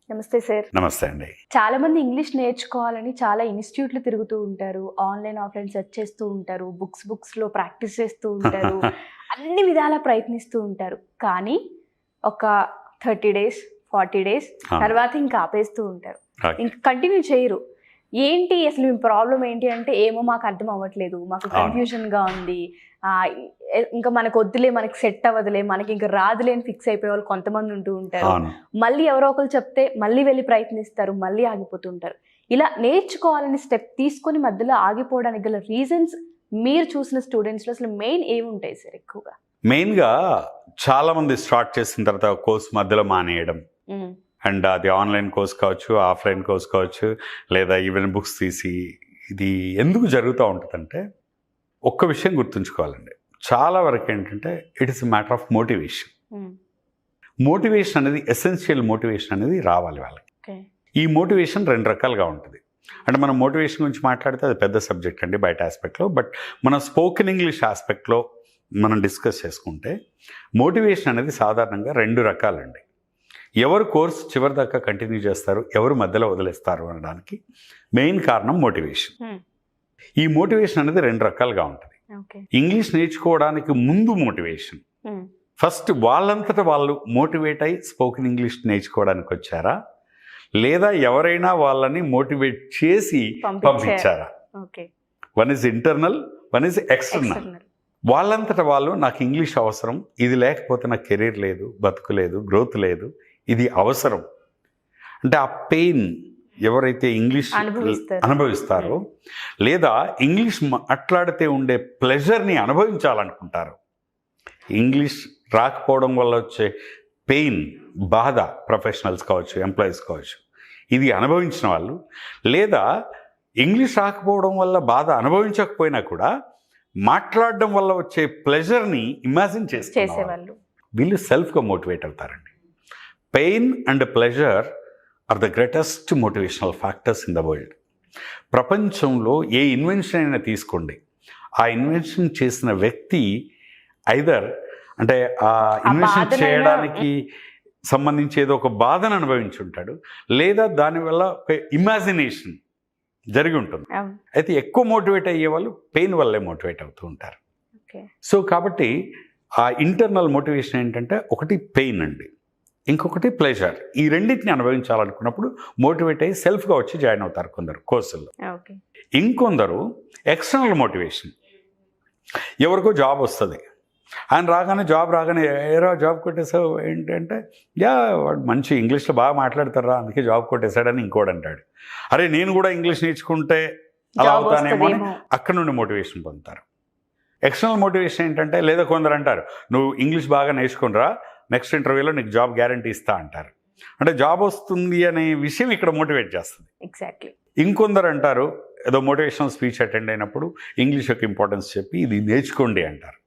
నమస్తే సార్. నమస్తే అండి. చాలా మంది ఇంగ్లీష్ నేర్చుకోవాలని చాలా ఇన్స్టిట్యూట్లు తిరుగుతూ ఉంటారు, ఆన్లైన్ ఆఫ్లైన్ సెర్చ్ చేస్తూ ఉంటారు, బుక్స్లో ప్రాక్టీస్ చేస్తూ ఉంటారు, అన్ని విధాలా ప్రయత్నిస్తూ ఉంటారు. కానీ ఒక 30 days 40 days తర్వాత ఇంకా ఆపేస్తూ ఉంటారు, ఇంకా కంటిన్యూ చేయరు. ఏంటి అసలు మీ ప్రాబ్లం ఏంటి అంటే, ఏమో మాకు అర్థం అవ్వట్లేదు, మాకు కన్ఫ్యూజన్గా ఉంది, ఇంకా మనకు వద్దులే, మనకి సెట్ అవ్వదులే, మనకి ఇంకా రాదులే అని ఫిక్స్ అయిపోయే వాళ్ళు కొంతమంది ఉంటూ ఉంటారు. మళ్ళీ ఎవరో ఒకరు చెప్తే మళ్ళీ వెళ్ళి ప్రయత్నిస్తారు, మళ్ళీ ఆగిపోతుంటారు. ఇలా నేర్చుకోవాలని స్టెప్ తీసుకొని మధ్యలో ఆగిపోవడానికి గల రీజన్స్ మీరు చూసిన స్టూడెంట్స్లో అసలు మెయిన్ ఏమి ఉంటాయి సార్? ఎక్కువగా మెయిన్గా చాలా మంది స్టార్ట్ చేసిన తర్వాత కోర్స్ మధ్యలో మానేయడం, అండ్ అది ఆన్లైన్ కోర్స్ కావచ్చు, ఆఫ్లైన్ కోర్స్ కావచ్చు, లేదా ఈవెన్ బుక్స్ తీసి, ఇది ఎందుకు జరుగుతూ ఉంటుందంటే ఒక్క విషయం గుర్తుంచుకోవాలండి. చాలా వరకు ఏంటంటే it is a matter of motivation. Motivation అనేది ఎసెన్షియల్ మోటివేషన్ అనేది రావాలి వాళ్ళకి. ఈ మోటివేషన్ 2 రకాలుగా ఉంటుంది. అంటే మనం మోటివేషన్ గురించి మాట్లాడితే అది పెద్ద సబ్జెక్ట్ అండి బయట ఆస్పెక్ట్లో. బట్ మన స్పోకెన్ ఇంగ్లీష్ ఆస్పెక్ట్లో మనం డిస్కస్ చేసుకుంటే మోటివేషన్ అనేది సాధారణంగా 2 రకాలండి. ఎవరు కోర్స్ చివరి దాకా కంటిన్యూ చేస్తారు, ఎవరు మధ్యలో వదిలేస్తారు అనడానికి మెయిన్ కారణం మోటివేషన్. ఈ మోటివేషన్ అనేది 2 రకాలుగా ఉంటుంది. ఇంగ్లీష్ నేర్చుకోవడానికి ముందు మోటివేషన్, ఫస్ట్ వాళ్ళంతటా వాళ్ళు మోటివేట్ అయ్యి స్పోకెన్ ఇంగ్లీష్ నేర్చుకోవడానికి వచ్చారా, లేదా ఎవరైనా వాళ్ళని మోటివేట్ చేసి పంపించారా? One is internal, one is external. వాళ్ళంతటా వాళ్ళు నాకు ఇంగ్లీష్ అవసరం, ఇది లేకపోతే నాకు కెరీర్ లేదు, బతుకు లేదు, గ్రోత్ లేదు, ఇది అవసరం అంటే ఆ పెయిన్ ఎవరైతే ఇంగ్లీష్ అనుభవిస్తారో, లేదా ఇంగ్లీష్ మాట్లాడితే ఉండే ప్లెజర్ని అనుభవించాలనుకుంటారు, ఇంగ్లీష్ రాకపోవడం వల్ల వచ్చే పెయిన్, బాధ, ప్రొఫెషనల్స్ కావచ్చు, ఎంప్లాయీస్ కావచ్చు, ఇది అనుభవించిన వాళ్ళు, లేదా ఇంగ్లీష్ రాకపోవడం వల్ల బాధ అనుభవించకపోయినా కూడా మాట్లాడడం వల్ల వచ్చే ప్లెజర్ని ఇమాజిన్ చేసేవాళ్ళు, వీళ్ళు సెల్ఫ్గా మోటివేట్ అవుతారండి. Pain and pleasure are the greatest motivational factors in the world. ప్రపంచంలో ఏ ఇన్వెన్షన్ అయినా తీసుకోండి, ఆ ఇన్వెన్షన్ చేసిన వ్యక్తి ఐదర్ అంటే ఆ ఇన్వెన్షన్ చేయడానికి సంబంధించి ఏదో ఒక బాధను అనుభవించి ఉంటాడు, లేదా దానివల్ల ఒక ఇమాజినేషన్ జరిగి ఉంటుంది. అయితే ఎక్కువ మోటివేట్ అయ్యే వాళ్ళు పెయిన్ వల్లే మోటివేట్ అవుతూ ఉంటారు. సో కాబట్టి ఆ ఇంటర్నల్ మోటివేషన్ ఏంటంటే ఒకటి పెయిన్ అండి, ఇంకొకటి ప్లెజర్. ఈ రెండింటిని అనుభవించాలనుకున్నప్పుడు మోటివేట్ అయ్యి సెల్ఫ్గా వచ్చి జాయిన్ అవుతారు కొందరు కోర్సుల్లో. ఇంకొందరు ఎక్స్టర్నల్ మోటివేషన్, ఎవరికో జాబ్ వస్తుంది, ఆయన రాగానే ఏరో జాబ్ కొట్టేసావు ఏంటంటే, వాడు మంచి ఇంగ్లీష్లో బాగా మాట్లాడతారా అందుకే జాబ్ కొట్టేశాడని ఇంకోటి అంటాడు. అరే నేను కూడా ఇంగ్లీష్ నేర్చుకుంటే అలా అవుతానేమో అని అక్కడ నుండి మోటివేషన్ పొందుతారు. ఎక్స్టర్నల్ మోటివేషన్ ఏంటంటే, లేదా కొందరు అంటారు నువ్వు ఇంగ్లీష్ బాగా నేర్చుకునిరా, నెక్స్ట్ ఇంటర్వ్యూలో నీకు జాబ్ గ్యారంటీ ఇస్తా అంటారు. అంటే జాబ్ వస్తుంది అనే విషయం ఇక్కడ మోటివేట్ చేస్తుంది. ఎగ్జాక్ట్లీ. ఇంకొందరు అంటారు ఏదో మోటివేషనల్ స్పీచ్ అటెండ్ అయినప్పుడు ఇంగ్లీష్ యొక్క ఇంపార్టెన్స్ చెప్పి ఇది నేర్చుకోండి అంటారు.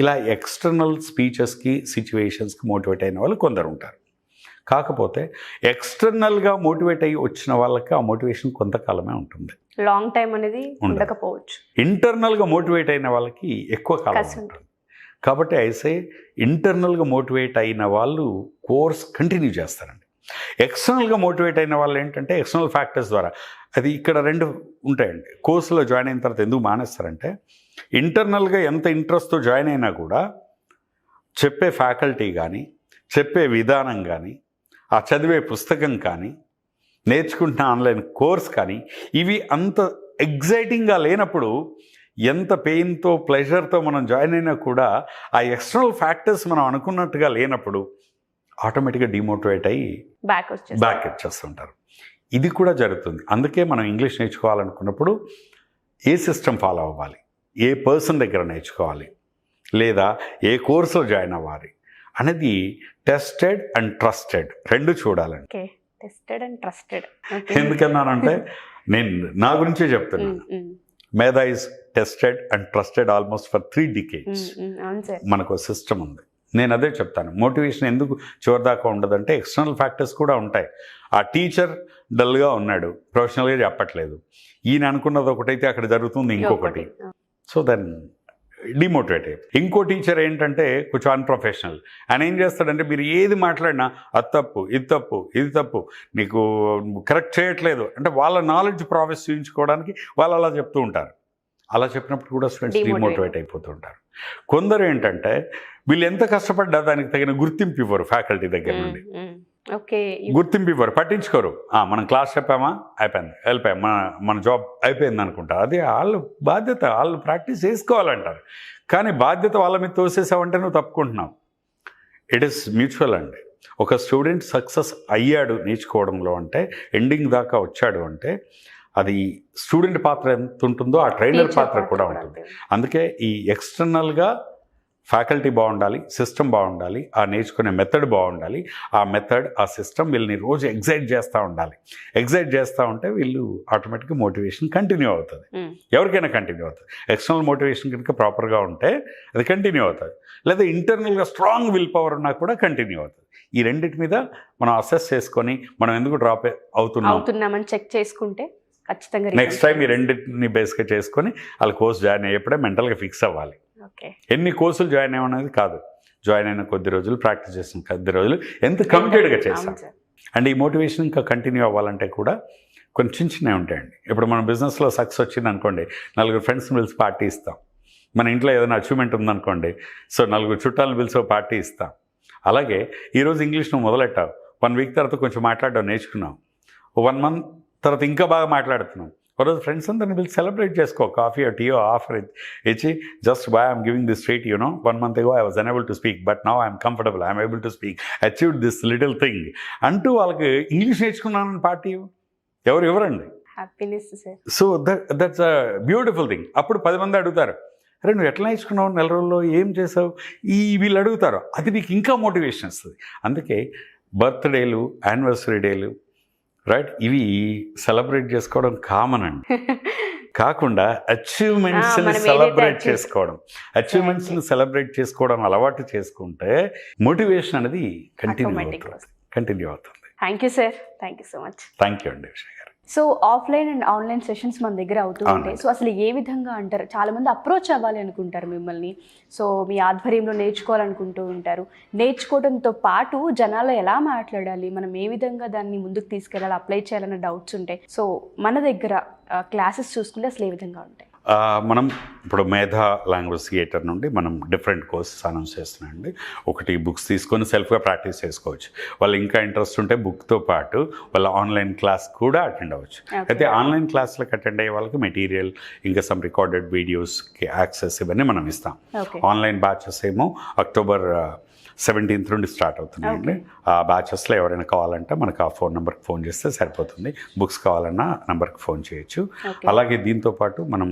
ఇలా ఎక్స్టర్నల్ స్పీచెస్కి, సిచ్యువేషన్స్కి మోటివేట్ అయిన వాళ్ళు కొందరు ఉంటారు. కాకపోతే ఎక్స్టర్నల్గా మోటివేట్ అయ్యి వచ్చిన వాళ్ళకి ఆ మోటివేషన్ కొంతకాలమే ఉంటుంది, లాంగ్ టైం అనేది ఉండకపోవచ్చు. ఇంటర్నల్గా మోటివేట్ అయిన వాళ్ళకి ఎక్కువ కాలం ఉంటుంది. కాబట్టి అయితే ఇంటర్నల్గా మోటివేట్ అయిన వాళ్ళు కోర్స్ కంటిన్యూ చేస్తారండి. ఎక్స్టర్నల్గా మోటివేట్ అయిన వాళ్ళు ఏంటంటే ఎక్స్టర్నల్ ఫ్యాక్టర్స్ ద్వారా, అది ఇక్కడ 2 ఉంటాయండి. కోర్సులో జాయిన్ అయిన తర్వాత ఎందుకు మానేస్తారంటే, ఇంటర్నల్గా ఎంత ఇంట్రెస్ట్తో జాయిన్ అయినా కూడా చెప్పే ఫ్యాకల్టీ కానీ, చెప్పే విధానం కానీ, ఆ చదివే పుస్తకం కానీ, నేర్చుకుంటున్న ఆన్లైన్ కోర్స్ కానీ, ఇవి అంత ఎగ్జైటింగ్గా లేనప్పుడు, ఎంత పెయిన్తో ప్లెజర్తో మనం జాయిన్ అయినా కూడా ఆ ఎక్స్టర్నల్ ఫ్యాక్టర్స్ మనం అనుకున్నట్టుగా లేనప్పుడు ఆటోమేటిక్గా డిమోటివేట్ అయ్యి బ్యాక్ వచ్చేస్తుంటారు. ఇది కూడా జరుగుతుంది. అందుకే మనం ఇంగ్లీష్ నేర్చుకోవాలనుకున్నప్పుడు ఏ సిస్టమ్ ఫాలో అవ్వాలి, ఏ పర్సన్ దగ్గర నేర్చుకోవాలి, లేదా ఏ కోర్సులో జాయిన్ అవ్వాలి అనేది టెస్టెడ్ అండ్ ట్రస్టెడ్ 2 చూడాలండి. ఎందుకన్నానంటే నేను నా గురించే చెప్తున్నాను. మేధా is tested and trusted almost for 3 decades. మనకు సిస్టమ్ ఉంది. నేను అదే చెప్తాను, మోటివేషన్ ఎందుకు చివరిదాకా ఉండదంటే ఎక్స్టర్నల్ ఫ్యాక్టర్స్ కూడా ఉంటాయి. ఆ టీచర్ డల్గా ఉన్నాడు, ప్రొఫెషనల్గా చెప్పట్లేదు, ఈయన అనుకున్నది ఒకటైతే అక్కడ జరుగుతుంది ఇంకొకటి. సో దెన్ డిమోటివేట్ అయిపోయి. ఇంకో టీచర్ ఏంటంటే కొంచెం అన్ప్రొఫెషనల్. ఆయన ఏం చేస్తాడంటే మీరు ఏది మాట్లాడినా అది తప్పు, ఇది తప్పు, ఇది తప్పు, నీకు కరెక్ట్ చేయట్లేదు అంటే వాళ్ళ నాలెడ్జ్ ప్రాసెస్ చూపించుకోవడానికి వాళ్ళు అలా చెప్తూ ఉంటారు. అలా చెప్పినప్పుడు కూడా స్టూడెంట్స్ డిమోటివేట్ అయిపోతూ ఉంటారు. కొందరు ఏంటంటే వీళ్ళు ఎంత కష్టపడ్డా దానికి తగిన గుర్తింపు ఇవ్వరు ఫ్యాకల్టీ దగ్గర నుండి. గుర్తింపు ఇవ్వరు, పట్టించుకోరు. మనం క్లాస్ చెప్పామా అయిపోయింది, వెళ్ళిపోయాం, మన జాబ్ అయిపోయింది అనుకుంటారు. అది వాళ్ళు బాధ్యత, వాళ్ళు ప్రాక్టీస్ చేసుకోవాలంటారు. కానీ బాధ్యత వాళ్ళ మీద తోసేసావంటే నువ్వు తప్పుకుంటున్నావు. ఇట్ ఈస్ మ్యూచువల్ అండి. ఒక స్టూడెంట్ సక్సెస్ అయ్యాడు నేర్చుకోవడంలో అంటే, ఎండింగ్ దాకా వచ్చాడు అంటే అది స్టూడెంట్ పాత్ర ఎంత ఉంటుందో ఆ ట్రైనర్ పాత్ర కూడా ఉంటుంది. అందుకే ఈ ఎక్స్టర్నల్గా ఫ్యాకల్టీ బాగుండాలి, సిస్టమ్ బాగుండాలి, ఆ నేర్చుకునే మెథడ్ బాగుండాలి. ఆ మెథడ్, ఆ సిస్టమ్ వీళ్ళని రోజు ఎగ్జైట్ చేస్తూ ఉండాలి. ఎగ్జైట్ చేస్తూ ఉంటే వీళ్ళు ఆటోమేటిక్గా మోటివేషన్ కంటిన్యూ అవుతుంది. ఎవరికైనా కంటిన్యూ అవుతుంది. ఎక్స్టర్నల్ మోటివేషన్ కనుక ప్రాపర్గా ఉంటే అది కంటిన్యూ అవుతుంది. లేదా ఇంటర్నల్గా స్ట్రాంగ్ విల్ పవర్ ఉన్నా కూడా కంటిన్యూ అవుతుంది. ఈ రెండింటి మీద మనం అసెస్ చేసుకొని మనం ఎందుకు డ్రాప్ అవుతున్నామని చెక్ చేసుకుంటే ఖచ్చితంగా నెక్స్ట్ టైం ఈ రెండింటిని బేస్గా చేసుకొని వాళ్ళ కోర్స్ జాయిన్ అయ్యేప్పుడే మెంటల్గా ఫిక్స్ అవ్వాలి. ఎన్ని కోర్సులు జాయిన్ అయ్యమనేది కాదు, జాయిన్ అయిన కొద్ది రోజులు, ప్రాక్టీస్ చేసిన కొద్ది రోజులు ఎంత కమిటెడ్గా చేస్తాం. అండ్ ఈ మోటివేషన్ ఇంకా కంటిన్యూ అవ్వాలంటే కూడా కొన్ని చిన్న చిన్నవి ఉంటాయండి. ఇప్పుడు మన బిజినెస్లో సక్సెస్ వచ్చింది అనుకోండి, నలుగురు ఫ్రెండ్స్ని పిలిచి పార్టీ ఇస్తాం. మన ఇంట్లో ఏదైనా అచీవ్మెంట్ ఉందనుకోండి, సో నలుగురు చుట్టాలను పిలిచి పార్టీ ఇస్తాం. అలాగే ఈరోజు ఇంగ్లీష్ నువ్వు మొదలెట్టావు, 1 వీక్ తర్వాత కొంచెం మాట్లాడడం నేర్చుకున్నావు, 1 మంత్ తర్వాత ఇంకా బాగా మాట్లాడుతున్నాం. ఒకరోజు ఫ్రెండ్స్ అందరిని పిలిచి సెలబ్రేట్ చేసుకో, కాఫీ టీయో ఆఫర్ ఇచ్చి, just by I'm giving this treat, 1 month ago I was unable to speak, but now I'm comfortable, I'm able to speak, achieved this little thing అంటూ వాళ్ళకి ఇంగ్లీష్ నేర్చుకున్నానని పార్టీ ఎవరండి? Happiness. So that's a beautiful thing. అప్పుడు 10 మంది అడుగుతారు, అరే నువ్వు ఎట్లా నేర్చుకున్నావు, 4 రోజుల్లో ఏం చేసావు, వీళ్ళు అడుగుతారు. అది నీకు ఇంకా మోటివేషన్ వస్తుంది. అందుకే బర్త్డేలు, యానివర్సరీ డేలు, రైట్, ఇవి సెలబ్రేట్ చేసుకోవడం కామన్ అండి. కాకుండా అచీవ్మెంట్స్ని సెలబ్రేట్ చేసుకోవడం, అచీవ్మెంట్స్ని సెలబ్రేట్ చేసుకోవడం అలవాటు చేసుకుంటే మోటివేషన్ అనేది కంటిన్యూ అవుతుంది. Thank you sir, thank you so much. Thank you అండి విషయ్ గారు. So offline and online sessions మన దగ్గర అవుతూ ఉంటాయి. సో అసలు ఏ విధంగా అంటారు, చాలామంది అప్రోచ్ అవ్వాలి అనుకుంటారు మిమ్మల్ని, సో మీ ఆధ్వర్యంలో నేర్చుకోవాలనుకుంటూ ఉంటారు. నేర్చుకోవడంతో పాటు జనాలు ఎలా మాట్లాడాలి, మనం ఏ విధంగా దాన్ని ముందుకు తీసుకెళ్ళాలి, అప్లై చేయాలన్న డౌట్స్ ఉంటాయి. సో మన దగ్గర క్లాసెస్ చూసుకుంటే అసలు ఏ విధంగా ఉంటాయి? మనం ఇప్పుడు మేధా లాంగ్వేజ్ థియేటర్ నుండి మనం డిఫరెంట్ కోర్సెస్ అనౌన్స్ చేస్తున్నామండి. ఒకటి బుక్స్ తీసుకొని సెల్ఫ్గా ప్రాక్టీస్ చేసుకోవచ్చు. వాళ్ళు ఇంకా ఇంట్రెస్ట్ ఉంటే బుక్తో పాటు వాళ్ళ ఆన్లైన్ క్లాస్ కూడా అటెండ్ అవ్వచ్చు. అయితే ఆన్లైన్ క్లాస్లకు అటెండ్ అయ్యే వాళ్ళకి మెటీరియల్, ఇంకా సమ్ రికార్డెడ్ వీడియోస్కి యాక్సెస్ ఇవన్నీ మనం ఇస్తాం. ఆన్లైన్ బ్యాచెస్ ఏమో October 17th నుండి స్టార్ట్ అవుతున్నాయండి. ఆ బ్యాచెస్లో ఎవరైనా కావాలంటే మనకు ఆ ఫోన్ నెంబర్కి ఫోన్ చేస్తే సరిపోతుంది. బుక్స్ కావాలన్నా నెంబర్కి ఫోన్ చేయొచ్చు. అలాగే దీంతోపాటు మనం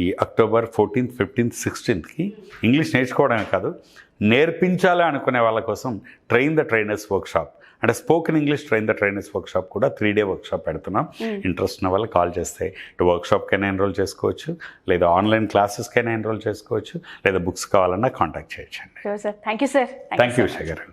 ఈ October 14th, 15th, 16th English నేర్చుకోవడమే కాదు, నేర్పించాలి అనుకునే వాళ్ళ కోసం ట్రైన్ ద ట్రైనర్స్ వర్క్షాప్, అంటే spoken English train the trainers workshop కూడా 3-day వర్క్షాప్ పెడుతున్నాం. ఇంట్రెస్ట్ ఉన్న వాళ్ళు కాల్ చేస్తే ఇటు వర్క్షాప్కైనా ఎన్రోల్ చేసుకోవచ్చు, లేదా ఆన్లైన్ క్లాసెస్కైనా ఎన్రోల్ చేసుకోవచ్చు, లేదా బుక్స్ కావాలన్నా కాంటాక్ట్ చేయొచ్చు అండి. Thank you sir. Thank you Vishay గారు.